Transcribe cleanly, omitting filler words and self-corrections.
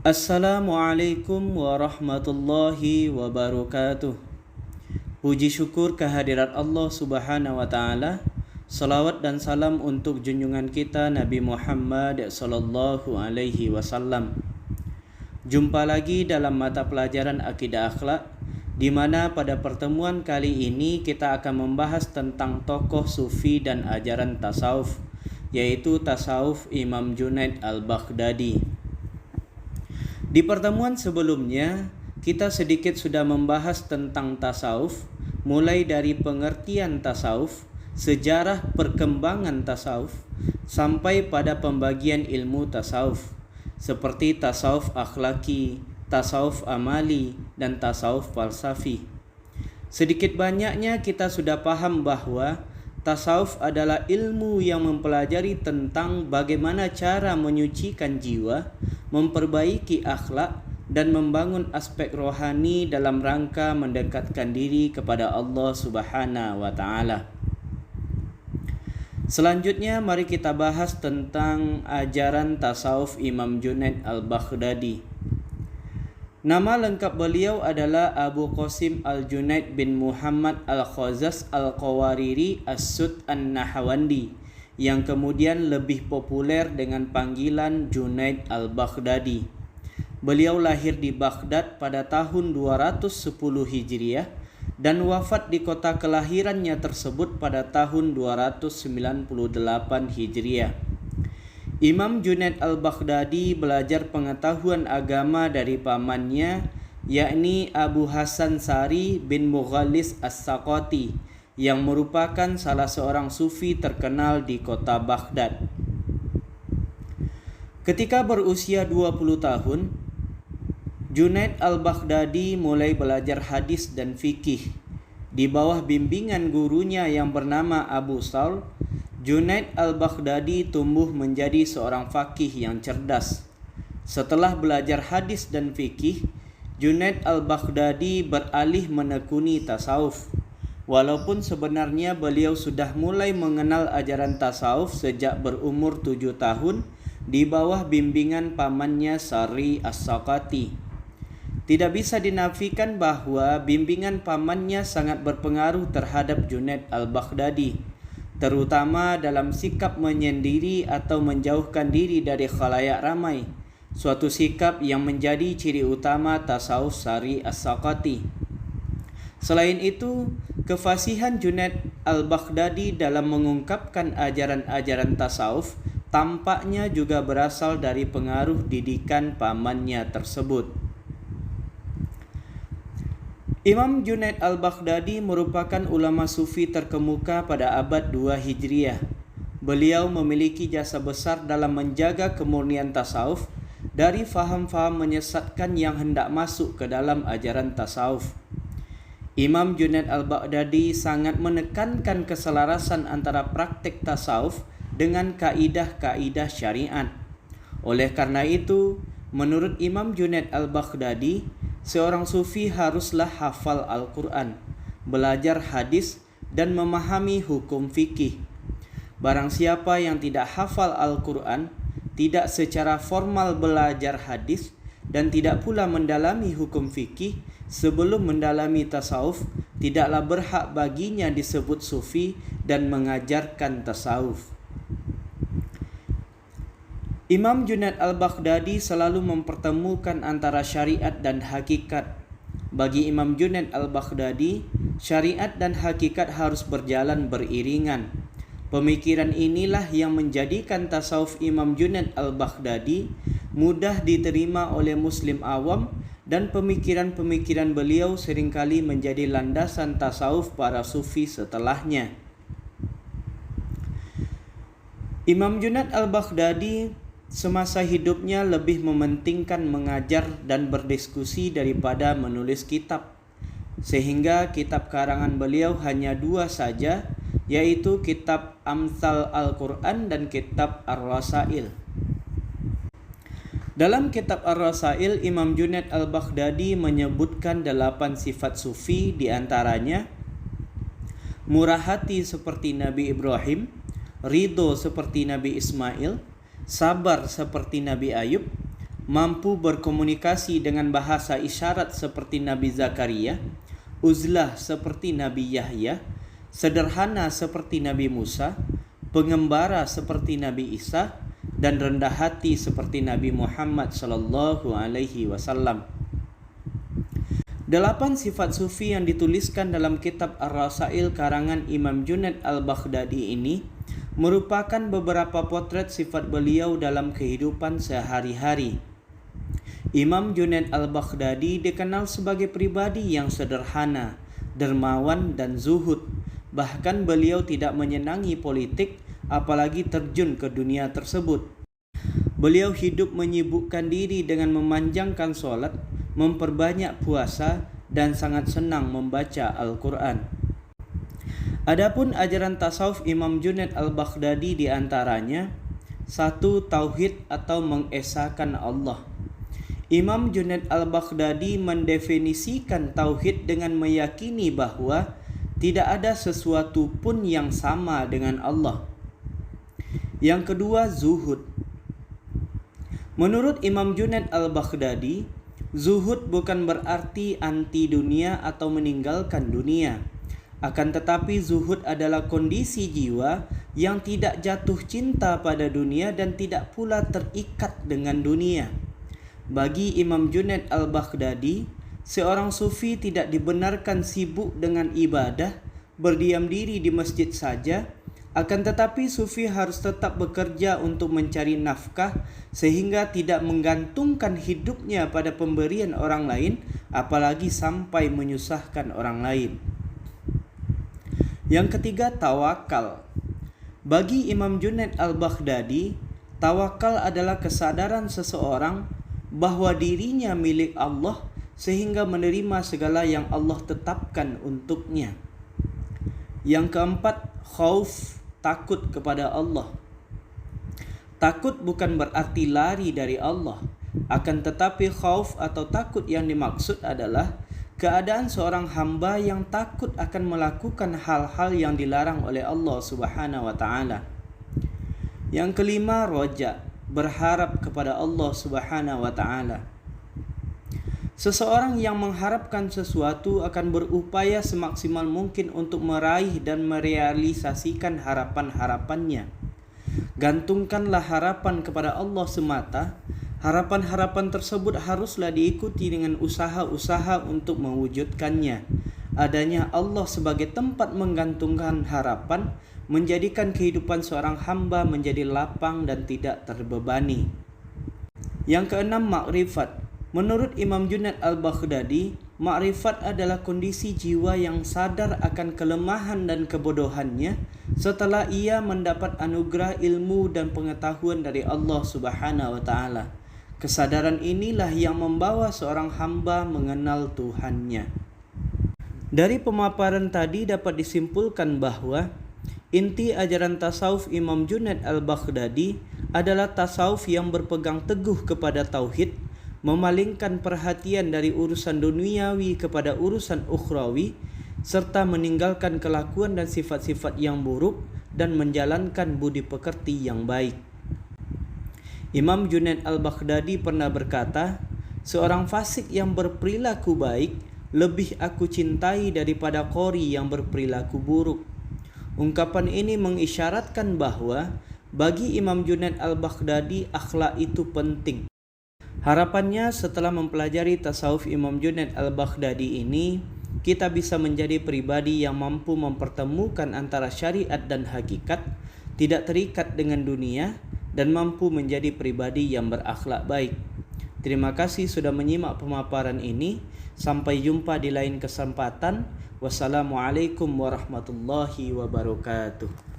Assalamualaikum warahmatullahi wabarakatuh. Puji syukur kehadirat Allah Subhanahu wa taala. Salawat dan salam untuk junjungan kita Nabi Muhammad sallallahu alaihi wasallam. Jumpa lagi dalam mata pelajaran akidah akhlak, di mana pada pertemuan kali ini kita akan membahas tentang tokoh sufi dan ajaran tasawuf, yaitu tasawuf Imam Junaid al-Baghdadi. Di pertemuan sebelumnya, kita sedikit sudah membahas tentang tasawuf, mulai dari pengertian tasawuf, sejarah perkembangan tasawuf, sampai pada pembagian ilmu tasawuf, seperti tasawuf akhlaki, tasawuf amali, dan tasawuf falsafi. Sedikit banyaknya kita sudah paham bahwa tasawuf adalah ilmu yang mempelajari tentang bagaimana cara menyucikan jiwa, memperbaiki akhlak, dan membangun aspek rohani dalam rangka mendekatkan diri kepada Allah Subhanahu wa taala. Selanjutnya mari kita bahas tentang ajaran tasawuf Imam Junaid al-Baghdadi. Nama lengkap beliau adalah Abu Qasim al-Junaid bin Muhammad al-Khazaz al-Qawariri as-Sud an-Nahawandi, yang kemudian lebih populer dengan panggilan Junaid al-Baghdadi. Beliau lahir di Baghdad pada tahun 210 Hijriah dan wafat di kota kelahirannya tersebut pada tahun 298 Hijriah. Imam Junaid al-Baghdadi belajar pengetahuan agama dari pamannya, yakni Abu Hasan Sari bin Mughallis as-Saqati, yang merupakan salah seorang sufi terkenal di kota Baghdad. Ketika berusia 20 tahun, Junaid al-Baghdadi mulai belajar hadis dan fikih. Di bawah bimbingan gurunya yang bernama Abu Saul, Junaid al-Baghdadi tumbuh menjadi seorang faqih yang cerdas. Setelah belajar hadis dan fikih, Junaid al-Baghdadi beralih menekuni tasawuf. Walaupun sebenarnya beliau sudah mulai mengenal ajaran tasawuf sejak berumur 7 tahun di bawah bimbingan pamannya Sari as-Saqati. Tidak bisa dinafikan bahwa bimbingan pamannya sangat berpengaruh terhadap Junaid al-Baghdadi, terutama dalam sikap menyendiri atau menjauhkan diri dari khalayak ramai, suatu sikap yang menjadi ciri utama tasawuf Sari as-Saqati. Selain itu, kefasihan Junaid al-Baghdadi dalam mengungkapkan ajaran-ajaran tasawuf tampaknya juga berasal dari pengaruh didikan pamannya tersebut. Imam Junaid al-Baghdadi merupakan ulama sufi terkemuka pada abad 2 Hijriah. Beliau memiliki jasa besar dalam menjaga kemurnian tasawuf dari faham-faham menyesatkan yang hendak masuk ke dalam ajaran tasawuf. Imam Junaid al-Baghdadi sangat menekankan keselarasan antara praktik tasawuf dengan kaidah-kaidah syariat. Oleh karena itu, menurut Imam Junaid al-Baghdadi, seorang sufi haruslah hafal Al-Quran, belajar hadis, dan memahami hukum fikih. Barang siapa yang tidak hafal Al-Quran, tidak secara formal belajar hadis, dan tidak pula mendalami hukum fikih sebelum mendalami tasawuf, tidaklah berhak baginya disebut sufi dan mengajarkan tasawuf. Imam Junaid al-Baghdadi selalu mempertemukan antara syariat dan hakikat. Bagi Imam Junaid al-Baghdadi, syariat dan hakikat harus berjalan beriringan. Pemikiran inilah yang menjadikan tasawuf Imam Junaid al-Baghdadi mudah diterima oleh muslim awam, dan pemikiran-pemikiran beliau seringkali menjadi landasan tasawuf para sufi setelahnya. Imam Junaid al-Baghdadi semasa hidupnya lebih mementingkan mengajar dan berdiskusi daripada menulis kitab, sehingga kitab karangan beliau hanya 2 saja, yaitu kitab Amsal Al-Quran dan kitab Ar-Rasail. Dalam kitab Ar-Rasail, Imam Junaid al-Baghdadi menyebutkan 8 sifat sufi, diantaranya murah hati seperti Nabi Ibrahim, ridho seperti Nabi Ismail, sabar seperti Nabi Ayub, mampu berkomunikasi dengan bahasa isyarat seperti Nabi Zakaria, uzlah seperti Nabi Yahya, sederhana seperti Nabi Musa, pengembara seperti Nabi Isa, dan rendah hati seperti Nabi Muhammad sallallahu alaihi wasallam. 8 sifat sufi yang dituliskan dalam kitab Ar-Rasail karangan Imam Junaid Al-Baghdadi ini merupakan beberapa potret sifat beliau dalam kehidupan sehari-hari. Imam Junaid Al-Baghdadi dikenal sebagai pribadi yang sederhana, dermawan dan zuhud. Bahkan beliau tidak menyenangi politik, apalagi terjun ke dunia tersebut. Beliau hidup menyibukkan diri dengan memanjangkan sholat, memperbanyak puasa, dan sangat senang membaca Al-Quran. Adapun ajaran tasawuf Imam Junaid Al-Baghdadi diantaranya 1. Tauhid atau mengesahkan Allah. Imam Junaid Al-Baghdadi mendefinisikan tauhid dengan meyakini bahwa tidak ada sesuatu pun yang sama dengan Allah. Yang kedua, zuhud. Menurut Imam Junaid Al-Baghdadi, zuhud bukan berarti anti dunia atau meninggalkan dunia. Akan tetapi zuhud adalah kondisi jiwa yang tidak jatuh cinta pada dunia dan tidak pula terikat dengan dunia. Bagi Imam Junaid Al-Baghdadi, seorang sufi tidak dibenarkan sibuk dengan ibadah, berdiam diri di masjid saja. Akan tetapi sufi harus tetap bekerja untuk mencari nafkah sehingga tidak menggantungkan hidupnya pada pemberian orang lain, apalagi sampai menyusahkan orang lain. Yang ketiga, tawakal. Bagi Imam Junaid Al-Baghdadi, tawakal adalah kesadaran seseorang bahwa dirinya milik Allah sehingga menerima segala yang Allah tetapkan untuknya. Yang keempat, khauf, takut kepada Allah. Takut bukan berarti lari dari Allah, akan tetapi khauf atau takut yang dimaksud adalah keadaan seorang hamba yang takut akan melakukan hal-hal yang dilarang oleh Allah Subhanahu wa taala. Yang kelima, roja, berharap kepada Allah Subhanahu wa taala. Seseorang yang mengharapkan sesuatu akan berupaya semaksimal mungkin untuk meraih dan merealisasikan harapan-harapannya. Gantungkanlah harapan kepada Allah semata. Harapan-harapan tersebut haruslah diikuti dengan usaha-usaha untuk mewujudkannya. Adanya Allah sebagai tempat menggantungkan harapan menjadikan kehidupan seorang hamba menjadi lapang dan tidak terbebani. Yang keenam, makrifat. Menurut Imam Junaid Al-Baghdadi, makrifat adalah kondisi jiwa yang sadar akan kelemahan dan kebodohannya setelah ia mendapat anugerah ilmu dan pengetahuan dari Allah Subhanahu wa taala. Kesadaran inilah yang membawa seorang hamba mengenal Tuhannya. Dari pemaparan tadi dapat disimpulkan bahwa inti ajaran tasawuf Imam Junaid Al-Baghdadi adalah tasawuf yang berpegang teguh kepada tauhid, memalingkan perhatian dari urusan duniawi kepada urusan ukhrawi, serta meninggalkan kelakuan dan sifat-sifat yang buruk dan menjalankan budi pekerti yang baik. Imam Junaid Al-Baghdadi pernah berkata, seorang fasik yang berperilaku baik lebih aku cintai daripada qori yang berperilaku buruk. Ungkapan ini mengisyaratkan bahwa bagi Imam Junaid Al-Baghdadi akhlak itu penting. Harapannya setelah mempelajari tasawuf Imam Junaid Al-Baghdadi ini, kita bisa menjadi pribadi yang mampu mempertemukan antara syariat dan hakikat, tidak terikat dengan dunia, dan mampu menjadi pribadi yang berakhlak baik. Terima kasih sudah menyimak pemaparan ini. Sampai jumpa di lain kesempatan. Wassalamualaikum warahmatullahi wabarakatuh.